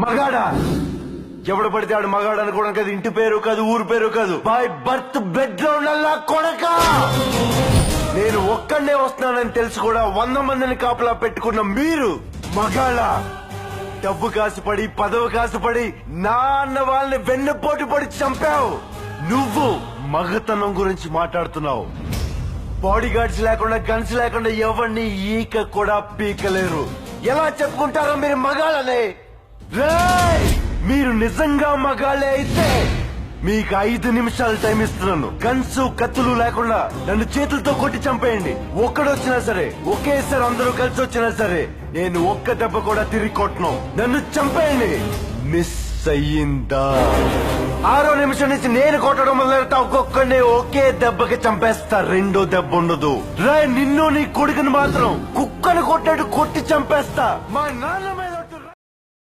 మగాడా ఎవడు పడితే ఆడు మగాడు అనుకోవడం కాదు, ఇంటి పేరు కాదు, ఊరు పేరు కాదు, బై బర్త్ బెడ్ లో ఉండాలా కొడక. నేను ఒక్కడే వస్తున్నానని తెలిసి కూడా 100 మందిని కాపలా పెట్టుకున్న మీరు మగాళ్ళ. డబ్బు కాసుపడి పదవి కాసుపడి నా అన్న వాళ్ళని వెన్నుపోటు పడి చంపావు. నువ్వు మగతనం గురించి మాట్లాడుతున్నావు. బాడీ గార్డ్స్ లేకుండా గన్స్ లేకుండా ఎవరిని ఈక కూడా పీకలేరు. ఎలా చెప్పుకుంటారో మీరు మగాళ్ళనే? రేయ్, మీరు నిజంగా మగాళ్ళే అయితే మీకు 5 నిమిషాలు టైం ఇస్తున్నాను. గన్స్ కత్తులు లేకుండా నన్ను చేతులతో కొట్టి చంపేయండి. ఒక్కడొచ్చినా సరే, ఒకేసారి అందరూ కలిసి వచ్చినా సరే, నేను ఒక్క దెబ్బ కూడా తిరిగి కొట్టను. నన్ను చంపేయండి. మిస్ అయ్యిందా? 6వ నిమిషం నుంచి నేను కొట్టడం మొదలెడతా. ఒక్కొక్కడిని ఒకే దెబ్బకి చంపేస్తా. రెండో దెబ్బ ఉండదు. రే, నిన్ను నీ కొడుకుని మాత్రం కుక్కను కొట్టాడు కొట్టి చంపేస్తా. మా నాన్న మీద